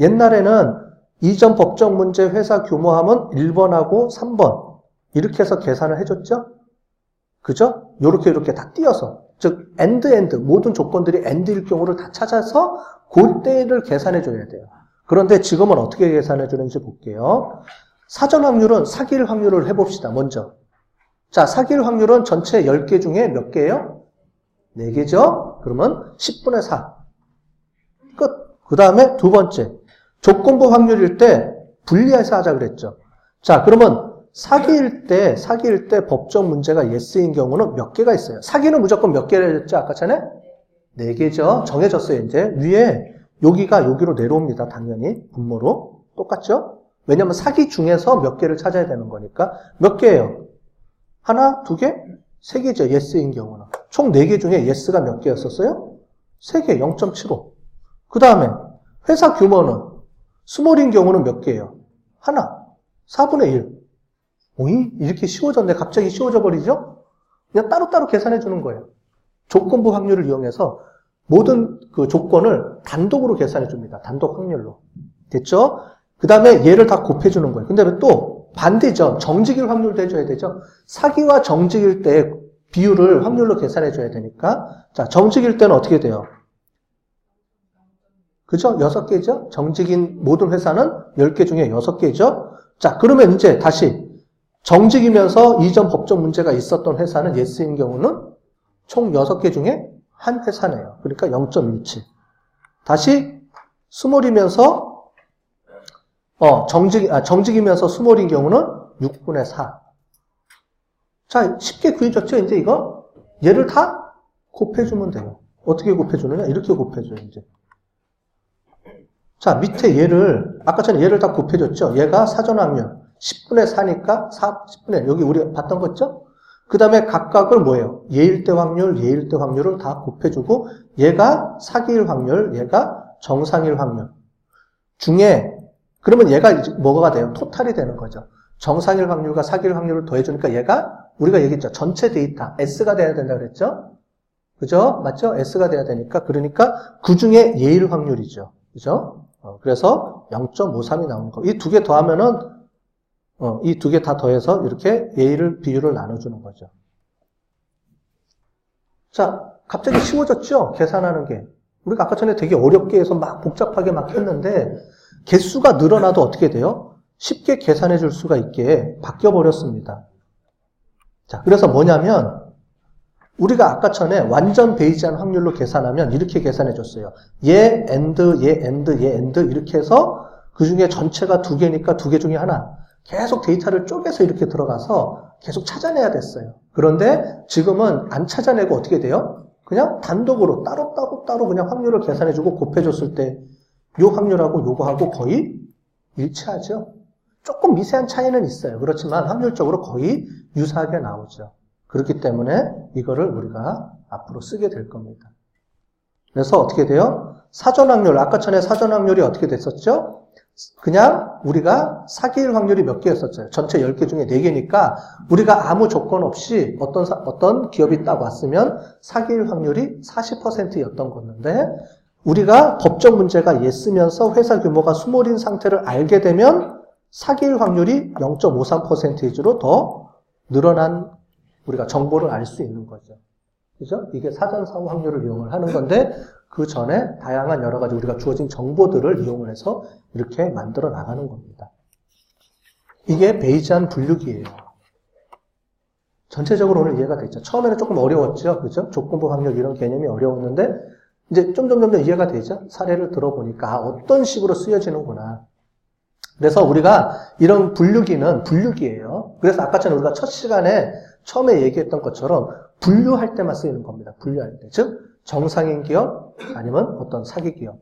옛날에는 이전 법정 문제 회사 규모하면 1번하고 3번 이렇게 해서 계산을 해줬죠? 그죠? 요렇게 다 띄어서. 즉, 엔드 모든 조건들이 엔드일 경우를 다 찾아서 그때를 계산해줘야 돼요. 그런데 지금은 어떻게 계산해주는지 볼게요. 사전 확률은 사귈 확률을 해봅시다. 먼저. 자, 사귈 확률은 전체 10개 중에 몇 개예요? 4개죠? 그러면 10분의 4. 끝. 그 다음에 두 번째. 조건부 확률일 때 분리해서 하자 그랬죠. 자, 그러면 사기일 때 법정 문제가 yes인 경우는 몇 개가 있어요? 사기는 무조건 몇 개를 했죠? 아까 전에? 4개죠. 정해졌어요, 이제. 위에 여기가 여기로 내려옵니다. 당연히. 분모로. 똑같죠? 왜냐면 사기 중에서 몇 개를 찾아야 되는 거니까. 몇 개예요? 하나, 2개? 3개죠. yes인 경우는. 총 4개 중에 yes가 몇 개였었어요? 3개, 0.75. 그 다음에 회사 규모는 스몰인 경우는 몇 개예요? 하나, 4분의 1. 오이? 이렇게 쉬워졌네. 갑자기 쉬워져 버리죠? 그냥 따로따로 계산해 주는 거예요. 조건부 확률을 이용해서 모든 그 조건을 단독으로 계산해 줍니다. 단독 확률로. 됐죠? 그 다음에 얘를 다 곱해주는 거예요. 근데 또 반대죠. 정직일 확률도 해줘야 되죠. 사기와 정직일 때 비율을 확률로 계산해 줘야 되니까. 자, 정직일 때는 어떻게 돼요? 그죠? 6개죠? 정직인 모든 회사는 10개 중에 6개죠? 자, 그러면 이제 다시 정직이면서 이전 법정 문제가 있었던 회사는 yes인 경우는 총 6개 중에 한 회사네요. 그러니까 0.17. 다시 스몰이면서 정직이면서 스몰인 경우는 6분의 4. 자, 쉽게 구해졌죠? 이제 이거 얘를 다 곱해주면 돼요. 어떻게 곱해주느냐? 이렇게 곱해줘요. 이제. 자, 밑에 얘를 아까 전에 얘를 다 곱해줬죠? 얘가 사전 확률 10분의 4니까 10분의 1. 여기 우리 봤던 거 있죠? 그 다음에 각각을 뭐예요? 얘일 때 확률, 얘일 때 확률을 다 곱해주고 얘가 사기일 확률, 얘가 정상일 확률 중에 그러면 얘가 뭐가 돼요? 토탈이 되는 거죠. 정상일 확률과 사기일 확률을 더해주니까 얘가 우리가 얘기했죠. 전체 데이터 S가 돼야 된다 그랬죠? 그죠? 맞죠? S가 돼야 되니까 그러니까 그 중에 예일 확률이죠. 그죠? 그래서 0.53이 나오는 거. 이 두 개 더하면은 이 두 개 다 더해서 이렇게 예일을 비율을 나눠주는 거죠. 자, 갑자기 쉬워졌죠? 계산하는 게. 우리가 아까 전에 되게 어렵게 해서 막 복잡하게 막 했는데 개수가 늘어나도 어떻게 돼요? 쉽게 계산해 줄 수가 있게 바뀌어 버렸습니다. 자, 그래서 뭐냐면 우리가 아까 전에 완전 베이지한 확률로 계산하면 이렇게 계산해 줬어요. 얘 엔드, 얘 엔드, 얘 엔드 이렇게 해서 그 중에 전체가 2개니까 2개 중에 하나. 계속 데이터를 쪼개서 이렇게 들어가서 계속 찾아내야 됐어요. 그런데 지금은 안 찾아내고 어떻게 돼요? 그냥 단독으로 따로 그냥 확률을 계산해주고 곱해줬을 때 이 확률하고 요거하고 거의 일치하죠. 조금 미세한 차이는 있어요. 그렇지만 확률적으로 거의 유사하게 나오죠. 그렇기 때문에 이거를 우리가 앞으로 쓰게 될 겁니다. 그래서 어떻게 돼요? 사전 확률, 아까 전에 사전 확률이 어떻게 됐었죠? 그냥 우리가 사기일 확률이 몇 개였었죠? 전체 10개 중에 4개니까 우리가 아무 조건 없이 어떤 기업이 딱 왔으면 사기일 확률이 40%였던 건데 우리가 법정 문제가 yes면서 회사 규모가 스몰인 상태를 알게 되면 사기일 확률이 0.53%로 더 늘어난 우리가 정보를 알 수 있는 거죠. 그죠? 이게 사전사후 확률을 이용을 하는 건데 그 전에 다양한 여러 가지 우리가 주어진 정보들을 이용을 해서 이렇게 만들어 나가는 겁니다. 이게 베이지안 분류기예요. 전체적으로 오늘 이해가 됐죠. 처음에는 조금 어려웠죠. 그죠? 조건부 확률 이런 개념이 어려웠는데 이제 점점 이해가 되죠. 사례를 들어보니까 어떤 식으로 쓰여지는구나. 그래서 우리가 이런 분류기는 분류기예요. 그래서 아까 전에 우리가 첫 시간에 처음에 얘기했던 것처럼 분류할 때만 쓰이는 겁니다. 분류할 때. 즉 정상인 기업 아니면 어떤 사기 기업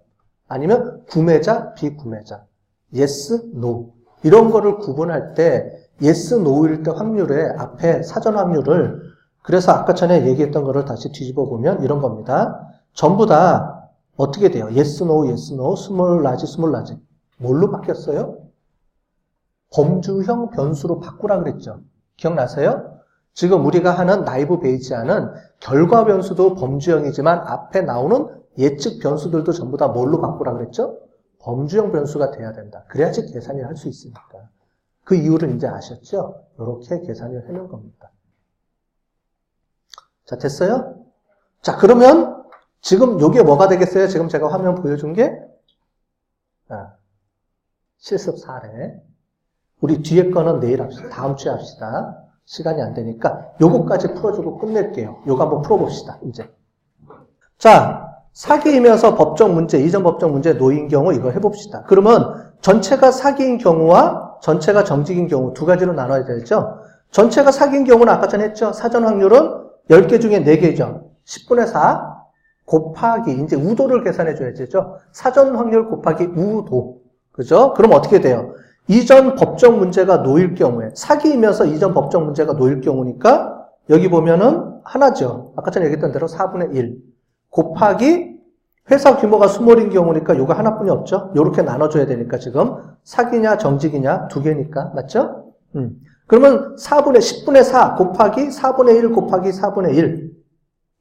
아니면 구매자, 비구매자 yes, no 이런 거를 구분할 때 yes, no일 때 확률에 앞에 사전 확률을 그래서 아까 전에 얘기했던 거를 다시 뒤집어 보면 이런 겁니다. 전부 다 어떻게 돼요? yes, no, yes, no, small, large, small, large 뭘로 바뀌었어요? 범주형 변수로 바꾸라 그랬죠. 기억나세요? 지금 우리가 하는 나이브 베이지안은 결과 변수도 범주형이지만 앞에 나오는 예측 변수들도 전부 다 뭘로 바꾸라 그랬죠? 범주형 변수가 돼야 된다. 그래야지 계산을 할 수 있으니까. 그 이유를 이제 아셨죠? 이렇게 계산을 해놓은 겁니다. 자, 됐어요? 자, 그러면 지금 요게 뭐가 되겠어요? 지금 제가 화면 보여준 게 실습 사례. 우리 뒤에 거는 내일 합시다. 다음 주에 합시다. 시간이 안 되니까 요거까지 풀어주고 끝낼게요. 요거 한번 풀어봅시다. 이제. 자, 사기이면서 법적 문제, 이전 법적 문제에 놓인 경우 이거 해봅시다. 그러면 전체가 사기인 경우와 전체가 정직인 경우 두 가지로 나눠야 되죠. 전체가 사기인 경우는 아까 전에 했죠. 사전 확률은 10개 중에 4개죠. 10분의 4 곱하기 이제 우도를 계산해 줘야 되죠. 사전 확률 곱하기 우도. 그죠? 그럼 어떻게 돼요? 이전 법적 문제가 놓일 경우에 사기이면서 이전 법적 문제가 놓일 경우니까 여기 보면은 하나죠. 아까 전에 얘기했던 대로 4분의 1 곱하기 회사 규모가 스몰인 경우니까 요거 하나뿐이 없죠. 요렇게 나눠줘야 되니까 지금 사기냐 정직이냐 두 개니까 맞죠? 그러면 10분의 4 곱하기 4분의 1 곱하기 4분의 1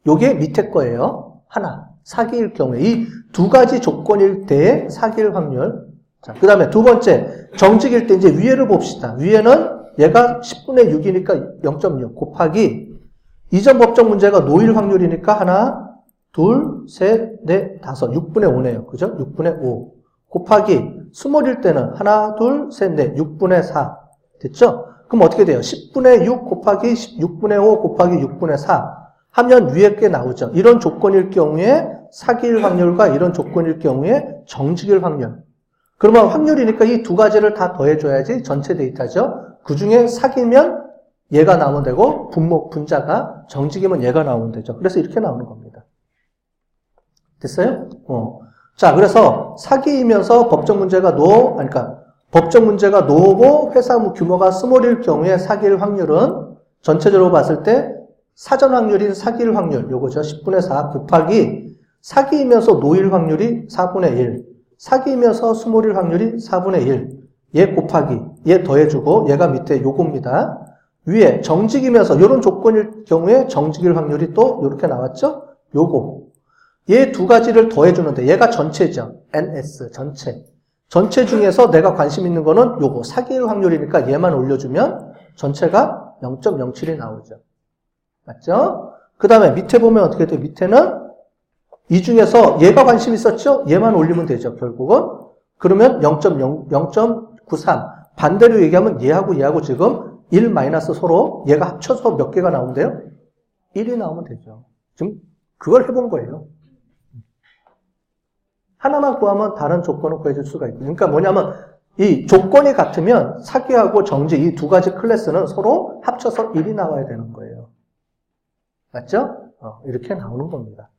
요게 밑에 거예요. 하나. 사기일 경우에 이 두 가지 조건일 때의 사기일 확률. 자, 그 다음에 두 번째 정직일 때 이제 위에를 봅시다. 위에는 얘가 10분의 6이니까 0.6 곱하기 이전 법적 문제가 놓일 확률이니까 하나 둘, 셋, 넷, 다섯, 6분의 5네요. 그죠? 6분의 5. 곱하기, 스몰일 때는 하나, 둘, 셋, 넷, 6분의 4. 됐죠? 그럼 어떻게 돼요? 10분의 6 곱하기 6분의 5 곱하기 6분의 4 하면 위에 게 나오죠. 이런 조건일 경우에 사기일 확률과 이런 조건일 경우에 정직일 확률. 그러면 확률이니까 이 두 가지를 다 더해줘야지 전체 데이터죠. 그 중에 사기면 얘가 나오면 되고 분자가 정직이면 얘가 나오면 되죠. 그래서 이렇게 나오는 겁니다. 됐어요? 자, 그래서 사기이면서 법적 문제가 법적 문제가 노고 회사 규모가 스몰일 경우에 사기일 확률은 전체적으로 봤을 때 사전 확률인 사기일 확률, 요거죠. 10분의 4 곱하기 사기이면서 노일 확률이 4분의 1, 사기이면서 스몰일 확률이 4분의 1, 얘 곱하기, 얘 더해주고 얘가 밑에 요겁니다. 위에 정직이면서 이런 조건일 경우에 정직일 확률이 또 이렇게 나왔죠? 요거. 얘 두 가지를 더해주는데 얘가 전체죠. NS 전체. 전체 중에서 내가 관심 있는 거는 요거 사기일 확률이니까 얘만 올려주면 전체가 0.07이 나오죠. 맞죠? 그 다음에 밑에 보면 어떻게 돼요? 밑에는 이 중에서 얘가 관심 있었죠? 얘만 올리면 되죠. 결국은. 그러면 0.93. 반대로 얘기하면 얘하고 지금 1 마이너스 서로 얘가 합쳐서 몇 개가 나온대요? 1이 나오면 되죠. 지금 그걸 해본 거예요. 하나만 구하면 다른 조건을 구해줄 수가 있고. 그러니까 뭐냐면 이 조건이 같으면 사기하고 정직 이 두 가지 클래스는 서로 합쳐서 1이 나와야 되는 거예요. 맞죠? 이렇게 나오는 겁니다.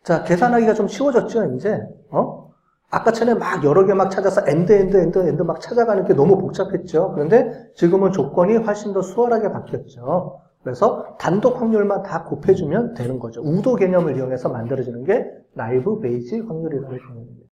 자, 계산하기가 좀 쉬워졌죠, 이제? 아까 전에 막 여러 개 막 찾아서 엔드 막 찾아가는 게 너무 복잡했죠. 그런데 지금은 조건이 훨씬 더 수월하게 바뀌었죠. 그래서 단독 확률만 다 곱해주면 되는 거죠. 우도 개념을 이용해서 만들어지는 게 라이브 베이지 확률이라는 개념입니다.